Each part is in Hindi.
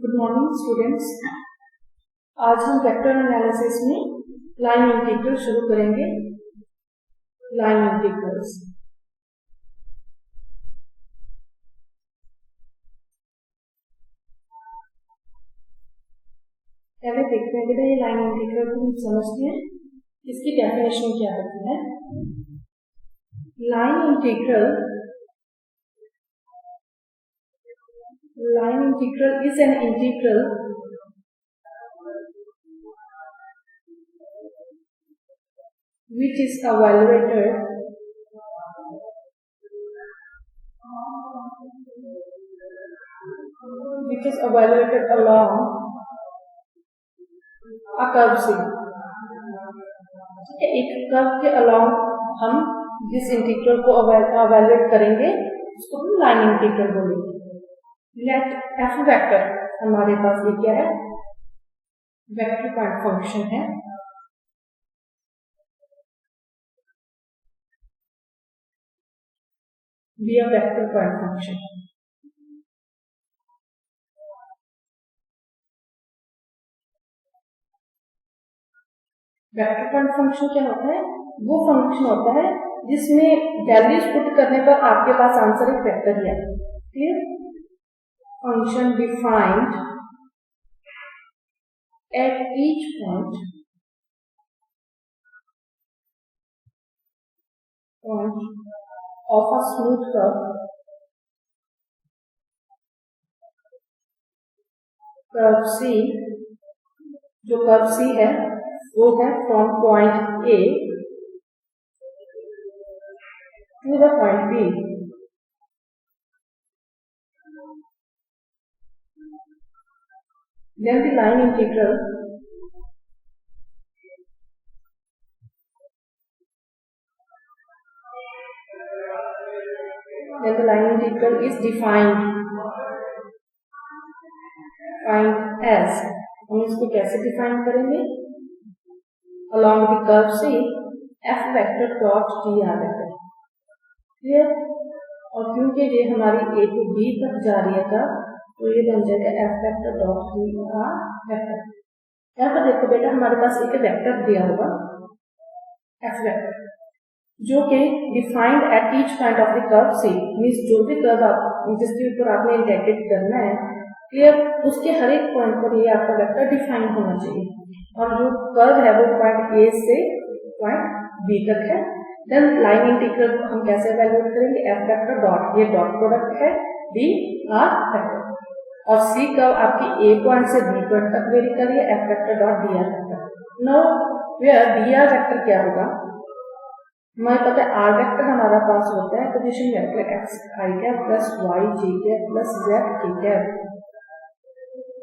Good morning students. आज हम वेक्टर एनालिसिस में लाइन इंटीग्रल शुरू करेंगे। लाइन इंटीग्रल्स पहले देखते हैं कि ये लाइन इंटीग्रल को हम समझते हैं, इसकी डेफिनेशन क्या होती है। Line integral is an integral which is evaluated along a curve C। ठीक है, एक कर्व के अलोंग हम जिस इंटीग्रल को evaluate करेंगे उसको हम लाइन इंटीग्रल बोलेंगे। लेट एफ वेक्टर हमारे पास ये क्या है, वेक्टर पॉइंट फंक्शन है। Be a vector point function. Vector point function क्या होता है? वो फंक्शन होता है जिसमें वैल्यूज पुट करने पर आपके पास आंसर एक वेक्टर ही है। Clear? Function defined at each point of a smooth curve C। जो कर्व C है वो है from point A to the point B। Then the line integral is defined as, हम इसको कैसे डिफाइन करेंगे? along the curve C f vector dot dr vector। Clear? और क्योंकि ये हमारी A to B तक जा रही है कर्व, तो ये बन जाएगा f vector dot dr vector. यहाँ पर देखो बेटा, हमारे पास एक वेक्टर दिया होगा f वेक्टर जो कि defined at each point of the curve C। Means जो भी कर्व जिसके ऊपर आपने इंटेग्रेट करना है, क्लियर, उसके हर एक पॉइंट पर ये आपका वेक्टर डिफाइन होना चाहिए। और जो कर्व है वो पॉइंट A से पॉइंट B तक है। देन लाइन इंटीग्रल को हम कैसे वैल्यूएट करेंगे? f वेक्टर डॉट, ये डॉट प्रोडक्ट है dr वेक्टर, और C कर्व आपकी A पॉइंट से B पॉइंट तक वेरी कर रही है, f vector dot dr vector. Now where dr vector क्या होगा? हमें पता है r वेक्टर हमारा पास होता है position vector x i cap plus y j cap plus z k cap.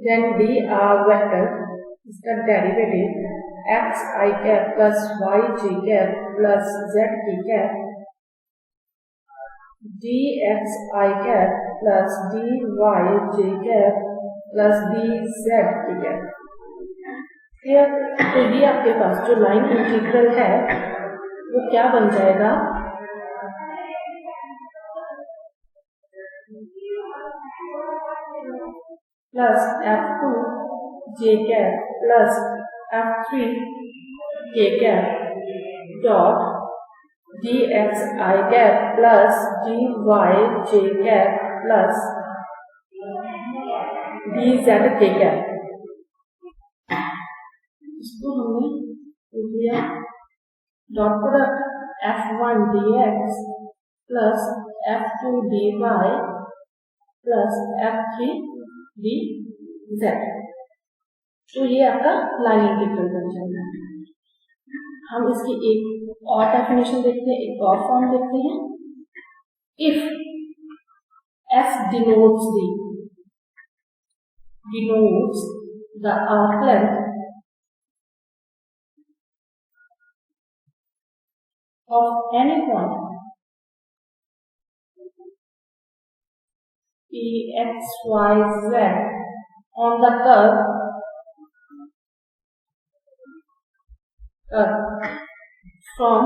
Then dr vector इसका derivative x i cap plus y j cap plus z k cap dx i cap plus dy j cap plus dz k cap. Clear? तो ये आपके पास जो लाइन इंटीग्रल है वो क्या बन जाएगा? Plus f2 j cap plus f3 k cap dot dx i cap plus dy j cap plus dz k cap. इसको हमने लिया dot product f1 dx plus f2 dy plus f3 dz। तो ये आपका लाइन इंटीग्रल बन जाएगा। हम इसकी एक और डेफिनेशन देखते हैं, एक और फॉर्म देखते हैं। If f denotes the arc length of any point p x y z on the curve from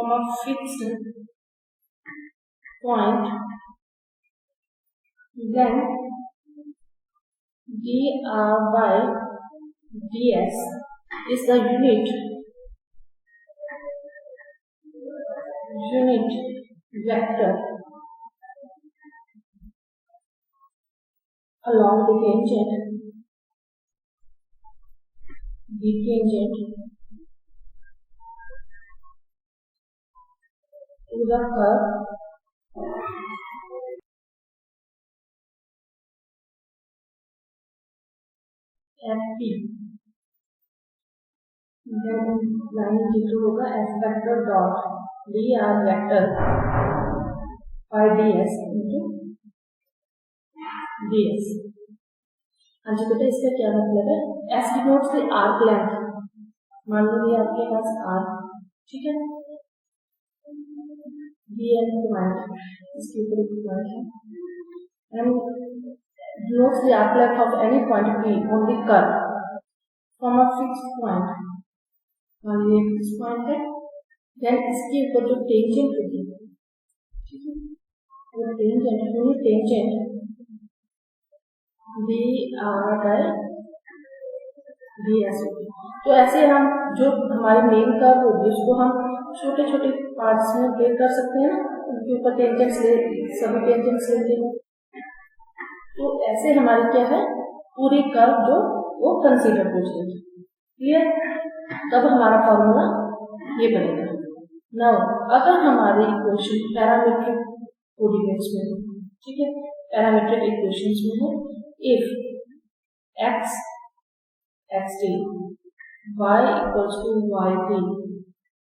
a fixed point, then dr by ds is the unit vector along the tangent to the curve FP. Then line integral होगा f vector dot dr vector by ds into ds. हाँ जी बेटा, इसका क्या मतलब है? S denotes the arc length. मान लीजिए आपके पास arc, ठीक है, dn पॉइंट, इसके ऊपर एक पॉइंट है, and denotes the arc length of any point P on the curve from a fixed point. मान लीजिए फिक्स पॉइंट है, देन इसके ऊपर जो टेंजेंट होगी, ठीक है, वो टेंजेंट dr by ds होगी। तो ऐसे हम जो हमारे मेन कर्व होगी उसको हम छोटे छोटे पार्ट्स में ब्रेक कर सकते हैं, उनके ऊपर टेंजेंट्स सभी टेंजेंट्स लेते हैं। तो ऐसे हमारी क्या है, पूरी कर्व जो वो कंसीडर हो जाएगी। क्लियर? तब हमारा फॉर्मूला ये बनेगा। नाउ अगर हमारी इक्वेशन पैरामीट्रिक कोऑर्डिनेट्स में हो, ठीक है, पैरामीट्रिक इक्वेशंस में हो, if x xt, y equals to yt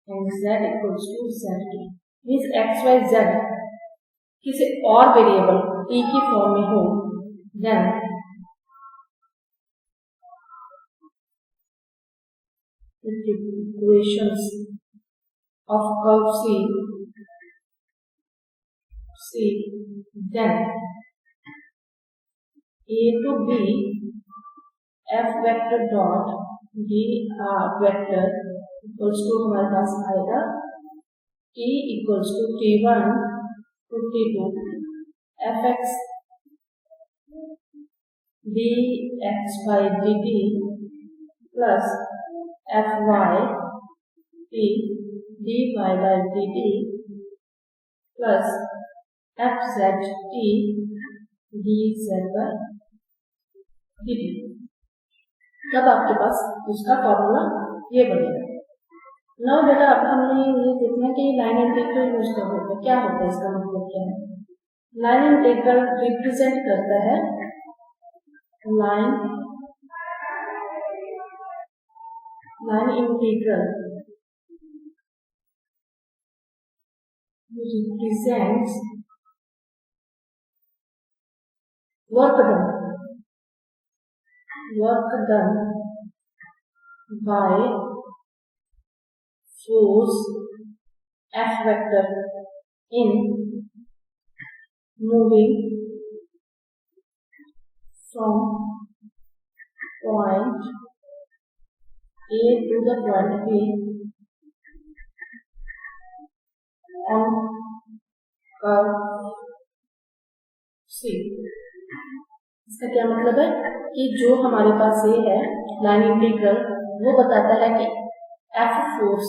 and z equals to zt, means x y z किसी और वेरिएबल t की फॉर्म में हो, then equations of curve C, then a to b f vector dot dr vector equals to हमारे पास आएगा t equals to t1 to t2 fx dx by dt plus fy t dy by dt plus fz t dz by dt। तब आपके पास उसका फॉर्मूला ये बनेगा। नौ बेटा, अब हमने ये देखना कि लाइन इंटीग्रल यूज कर होता है, क्या होता है, इसका मतलब क्या है? लाइन इंटीग्रल रिप्रेजेंट करता है line integral represents work done by force F vector in moving from point A to the point B on curve C। इसका क्या मतलब है कि जो हमारे पास ये है लाइन इंटीग्रल, वो बताता है कि F फोर्स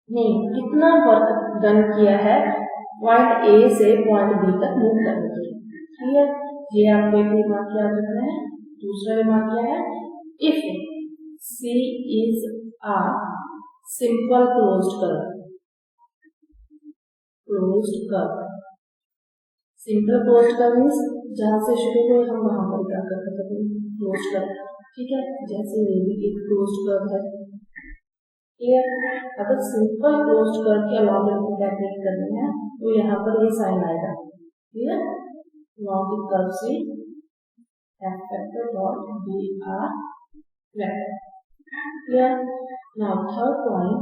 ने कितना वर्क डन किया है पॉइंट A से पॉइंट B तक मूव करने के लिए। क्लियर? ये आपको एक रिमार्क याद रखना है। दूसरा रिमार्क क्या है? If C is a simple closed curve, simple closed curve means जहां से शुरू हुए हम वहां पर क्या कर सकते हैं, क्लोज्ड कर्व, ठीक है, जैसे ये भी एक क्लोज्ड कर्व है। क्लियर? अगर सिंपल क्लोज्ड कर्व के अलॉन्ग को कैलकुलेट करना है तो यहाँ पर ये साइन आएगा। क्लियर? अलॉन्ग द कर्व से f vector dot dr vector। Clear? Now third point,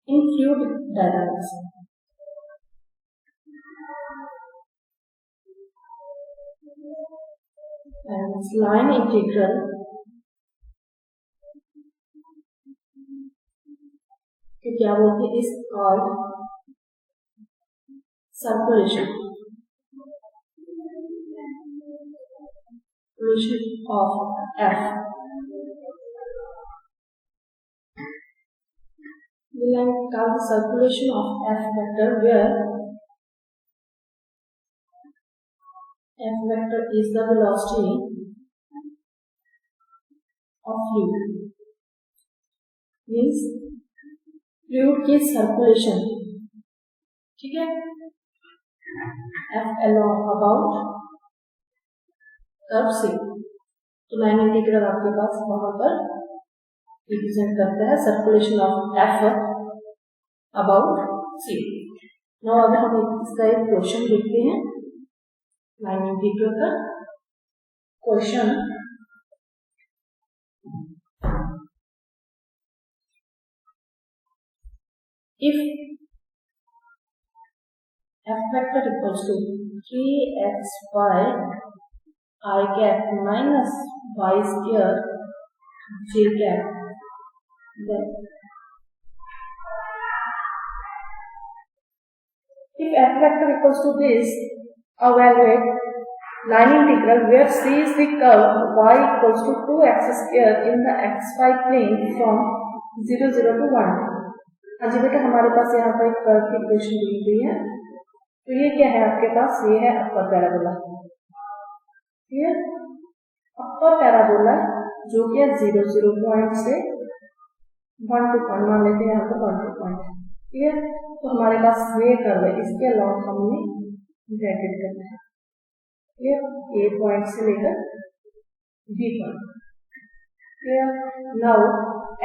in fluid dynamics, and line integral क्या बोलते हैं, is called circulation of F. We will call the circulation of F vector where F vector is the velocity of fluid. Means fluid की सर्कुलेशन, ठीक है। F along about curve C, तो लाइन इंटीग्रल आपके पास वहां पर रिप्रेजेंट करता है circulation of F about C। Now अगर हम इसका एक क्वेश्चन देखते हैं लाइन इंटीग्रल का question. If F vector equals to 3xy I cap minus y square j cap, then if F vector equals to this, evaluate line integral where C is the curve y equals to 2x square in the xy plane from 0 0 to 1। हाँ जी बेटा, हमारे पास यहाँ पर एक कर्व की इक्वेशन दी हुई है। तो ये क्या है आपके पास, ये है अपर पैराबोला, ठीक है। अपर पैराबोला जो कि 0 0 पॉइंट से 1 2 पॉइंट मान लेते हैं, यहाँ पर 1 2 पॉइंट, ठीक है। तो हमारे पास ये कर्व है, इसके अलॉन्ग हमने ब्रैकेट करना है, ठीक है, ए पॉइंट से लेकर B point. Now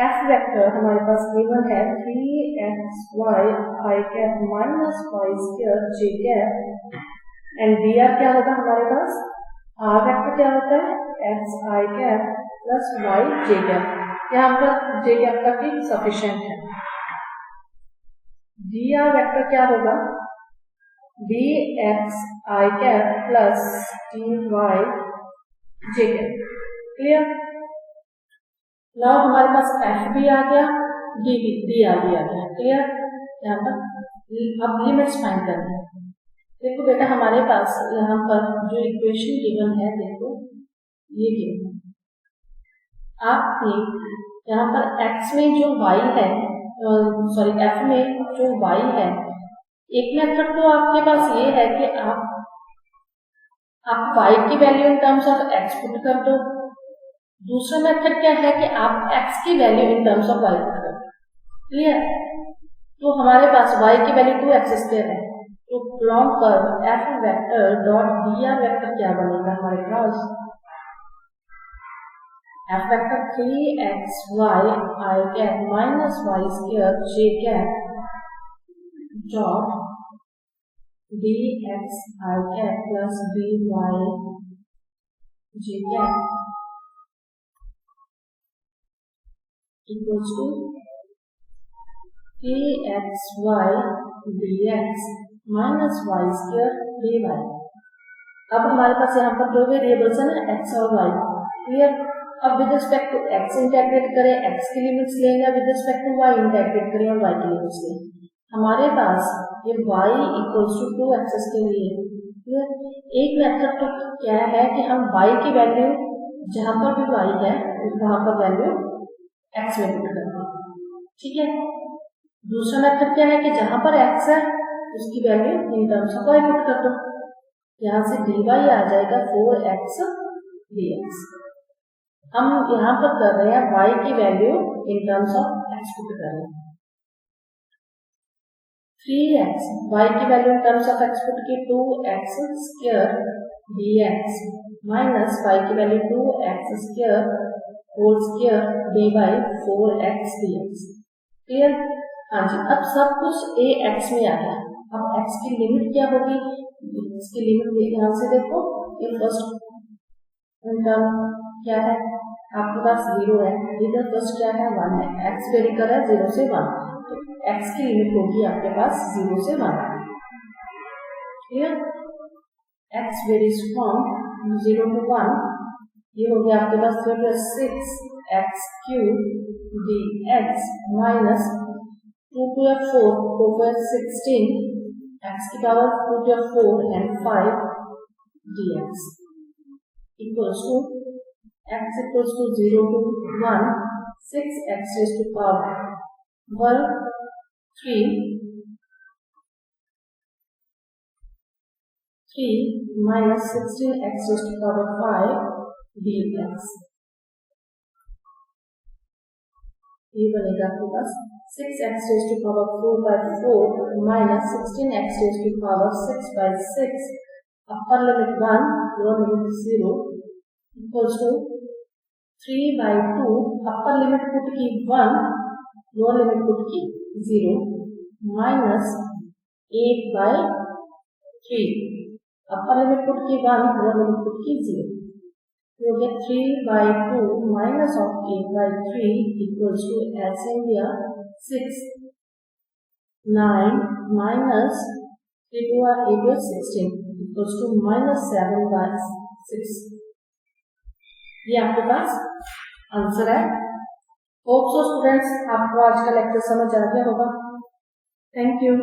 F vector हमारे पास गिवन है 3xy I cap minus y square j cap, and dr क्या होगा हमारे पास, R वेक्टर क्या होता है x I cap plus y j cap. यहाँ पर j कैप का भी सफिशिएंट है। dr वेक्टर क्या होगा, dx I cap plus dy j cap. Clear. Now हमारे पास F भी आ गया, D भी आ गया, क्लियर। यहाँ पर अब लिमिट्स फाइंड करनी है। देखो बेटा, हमारे पास यहाँ पर जो इक्वेशन गिवन है, देखो ये गिवन है। आपने यहाँ पर x में जो y है, सॉरी F में जो y है, एक मेथड तो आपके पास ये है कि आप y की value in terms of x put कर दो। दूसरा मेथड क्या है कि आप x की value in terms of y put कर दो, क्लियर। तो हमारे पास y की वैल्यू 2x स्क्वायर है, तो long curve F vector dot dr vector क्या बनेगा हमारे पास, F vector 3xy I cap minus y square j cap dot dx I cap plus dy j cap equals to 3xy dx minus y square dy। अब हमारे पास यहाँ पर दो वेरिएबल्स है ना, x और y, क्लियर। अब with respect to x integrate करें, x की लिमिट्स लेंगे, with respect to y integrate करें और y की लिमिट्स लेंगे। हमारे पास ये y इक्वल्स टू 2x के लिए, क्लियर। एक मेथड तो क्या है कि हम y की वैल्यू जहां पर भी y है वहां पर वैल्यू x में पुट कर दो, ठीक है। दूसरा मेथड क्या है कि जहां पर x है उसकी value in terms of y put कर दो। यहाँ से dy आ जाएगा 4x dx। हम यहाँ पर कर रहे हैं y की value in terms of x put कर रहे हैं। 3x y की value in terms of x put की 2x square dx minus y की value 2x square whole square dy 4x dx, clear. हाँ जी, अब सब कुछ a x में आ गया। अब x की लिमिट क्या होगी, इसकी लिमिट यहाँ से देखो, ये फर्स्ट टर्म क्या है आपके पास 0 है, इधर फर्स्ट क्या है 1 है, x वेरी कर रहा है 0 से 1, तो x की लिमिट होगी आपके पास 0 से 1, clear. x varies from 0 to 1, ये हो गया आपके पास 3 + 6x cube dx minus 2 × 4 = 16 x की power 2 to 4 and 5 dx equals to x equals to 0 to 1, 6x raised to power 1, 3 minus 16x raised to power 5 dx. ये बनेगा आपके पास 6x raised to power 4 by 4 minus 16x raised to power 6 by 6 upper limit 1 lower limit 0 equals to 3 by 2 upper limit put की 1 lower limit put की 0 minus 8 by 3 upper limit put की 1 lower limit put की 0. You get 3 by 2 minus of 8 by 3 equals to as in here 6, 9 minus 3 to 8 is 16 equals to minus 7 by 6. ये आपके पास आंसर है. होप सो स्टूडेंट्स आपको आज का लेक्चर समझ आ गया होगा. Thank you.